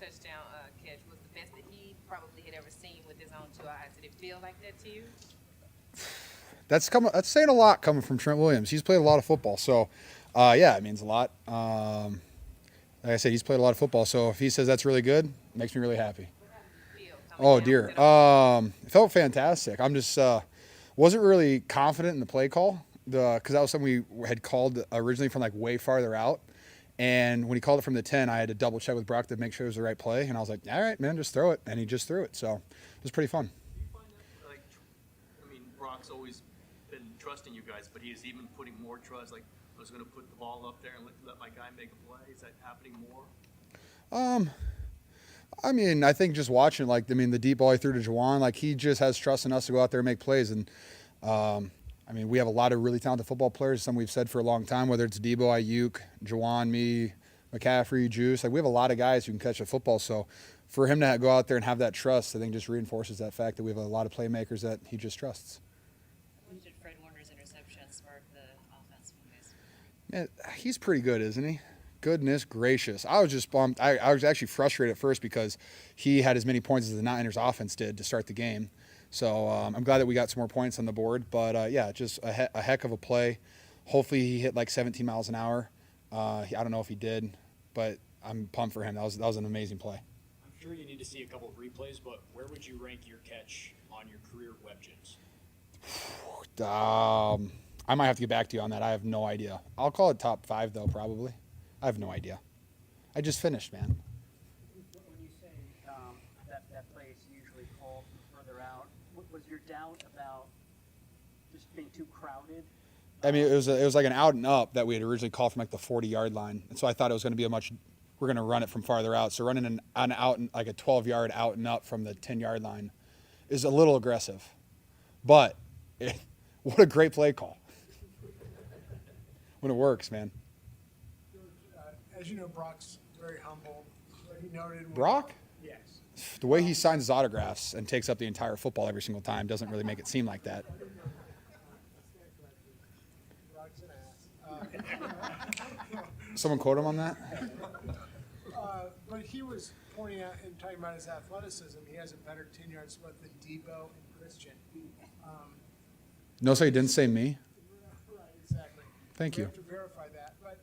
touchdown catch was the best that he probably had ever seen with his own two eyes. Did it feel like that to you? That's saying a lot coming from Trent Williams. He's played a lot of football, so yeah, it means a lot. Like I said, he's played a lot of football, so if he says that's really good, it makes me really happy. How did you feel coming Oh down dear, to the it felt fantastic. I'm just wasn't really confident in the play call because that was something we had called originally from like way farther out. And when he called it from the 10, I had to double check with Brock to make sure it was the right play. And I was like, all right, man, just throw it. And he just threw it. So it was pretty fun. Do you find that, like, I mean, Brock's always been trusting you guys, but he's even putting more trust. Like, I was going to put the ball up there and let my guy make a play. Is that happening more? I mean, I think just watching, like, the deep ball he threw to Juwan, like, he just has trust in us to go out there and make plays. And, I mean, we have a lot of really talented football players, some we've said for a long time, whether it's Debo, Ayuk, Juwan, me, McCaffrey, Juice. Like, we have a lot of guys who can catch a football. So for him to go out there and have that trust, I think just reinforces that fact that we have a lot of playmakers that he just trusts. When did Fred Warner's interception spark the offense for you guys? Man, he's pretty good, isn't he? Goodness gracious. I was just bummed. I was actually frustrated at first because he had as many points as the Niners offense did to start the game. So I'm glad that we got some more points on the board. But, yeah, just a heck of a play. Hopefully he hit like 17 miles an hour. I don't know if he did, but I'm pumped for him. That was an amazing play. I'm sure you need to see a couple of replays, but where would you rank your catch on your career web jams? I might have to get back to you on that. I have no idea. I'll call it top 5, though, probably. I have no idea. I just finished, man. When you say that play is usually called further out, was your doubt about just being too crowded? I mean, it was like an out and up that we had originally called from like the 40-yard line, and so I thought it was going to be we're going to run it from farther out. So running an out and like a 12-yard out and up from the 10-yard line is a little aggressive, but what a great play call when it works, man. As you know, Brock's very humble. But he noted Brock? Yes. The way he signs his autographs and takes up the entire football every single time doesn't really make it seem like that. Brock's an ass. Someone quote him on that? But he was pointing out and talking about his athleticism. He has a better 10-yard split than Debo and Christian. No, so he didn't say me? Right, exactly. Thank We you. have to verify that. But,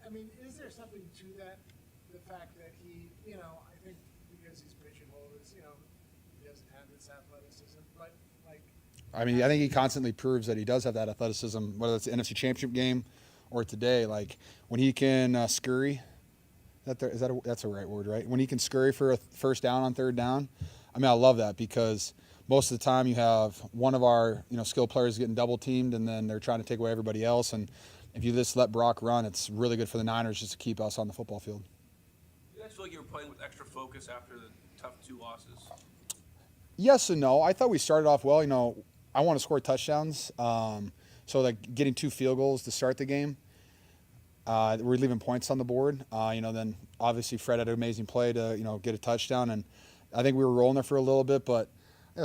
I mean, is there something to that? The fact that he, I think because he's pigeonholed, he doesn't have this athleticism. But, like, I mean, I think he constantly proves that he does have that athleticism, whether it's the NFC Championship game or today. Like, when he can scurry, that's a right word, right? When he can scurry for a first down on third down, I mean, I love that because most of the time you have one of our, skilled players getting double teamed and then they're trying to take away everybody else. And if you just let Brock run, it's really good for the Niners just to keep us on the football field. You guys feel like you were playing with extra focus after the tough 2 losses? Yes and no. I thought we started off well. I want to score touchdowns. So, like, getting 2 field goals to start the game. We're leaving points on the board. Then obviously Fred had an amazing play to, get a touchdown. And I think we were rolling there for a little bit. But,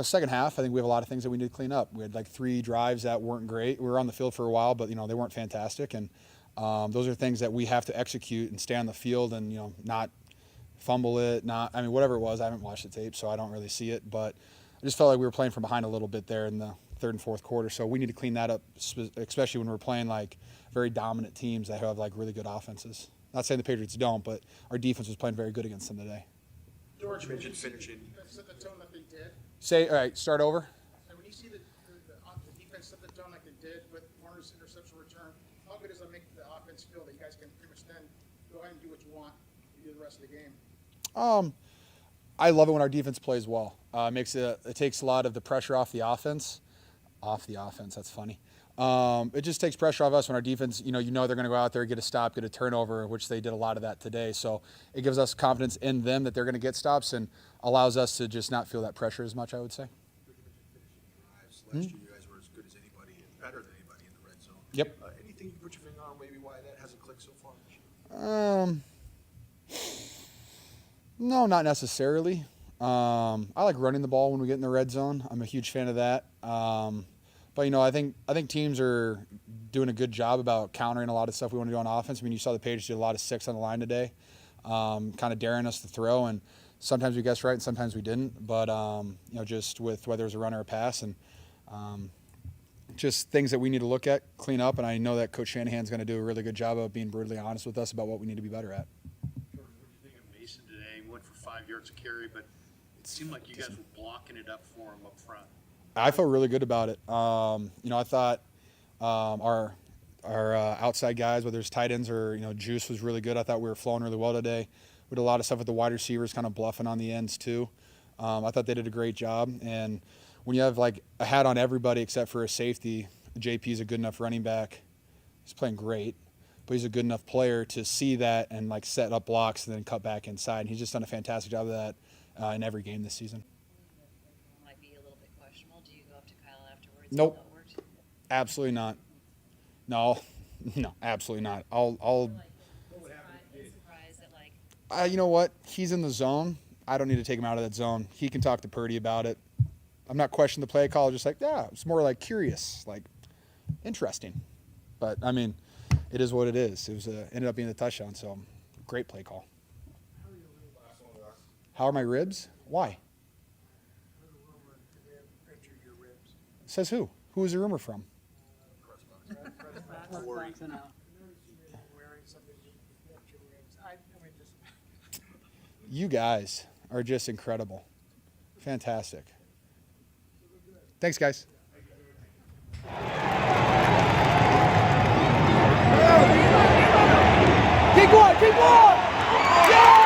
second half, I think we have a lot of things that we need to clean up. We had, like, 3 drives that weren't great. We were on the field for a while, but, they weren't fantastic. And those are things that we have to execute and stay on the field and, not fumble it, whatever it was. I haven't watched the tape, so I don't really see it. But I just felt like we were playing from behind a little bit there in the third and fourth quarter. So we need to clean that up, especially when we're playing, like, very dominant teams that have, like, really good offenses. Not saying the Patriots don't, but our defense was playing very good against them today. George mentioned finishing. set the tone that they did. All right, start over. And when you see the defense set the tone like they did with Warner's interception return, how good does that make the offense feel that you guys can pretty much then go ahead and do what you want and do the rest of the game? I love it when our defense plays well. It takes a lot of the pressure off the offense. That's funny. It just takes pressure off us when our defense, they're going to go out there, get a stop, get a turnover, which they did a lot of that today. So it gives us confidence in them that they're going to get stops and allows us to just not feel that pressure as much, I would say. Last year, you guys were as good as anybody and better than anybody in the red zone. Yep. Anything you put your finger on maybe why that hasn't clicked so far this year? No, not necessarily. I like running the ball when we get in the red zone. I'm a huge fan of that. But I think teams are doing a good job about countering a lot of stuff we want to do on offense. I mean, you saw the Patriots did a lot of 6 on the line today. kind of daring us to throw. And sometimes we guessed right and sometimes we didn't. But, just with whether it was a run or a pass and just things that we need to look at, clean up. And I know that Coach Shanahan's going to do a really good job of being brutally honest with us about what we need to be better at. George, what do you think of Mason today? He went for 5 yards a carry, but it seemed like you guys were blocking it up for him up front. I felt really good about it. I thought our outside guys, whether it's tight ends or Juice, was really good. I thought we were flowing really well today. We did a lot of stuff with the wide receivers, kind of bluffing on the ends too. I thought they did a great job. And when you have like a hat on everybody except for a safety, JP's a good enough running back. He's playing great, but he's a good enough player to see that and like set up blocks and then cut back inside. And he's just done a fantastic job of that in every game this season. Might be a little bit questionable. Do you go up to Kyle afterwards? Nope. And worked? Absolutely not. No, absolutely not. I'll Surprised that like you know what? He's in the zone. I don't need to take him out of that zone. He can talk to Purdy about it. I'm not questioning the play call. Just like, yeah, it's more like curious, like interesting. But I mean, it is what it is. It was ended up being the touchdown. So great play call. How are my ribs? Why? Says who? Who is the rumor from? Press box and out. Wearing something to protect your ribs. I mean, just. You guys are just incredible. Fantastic. Thanks, guys. Keep going, keep going! Yeah!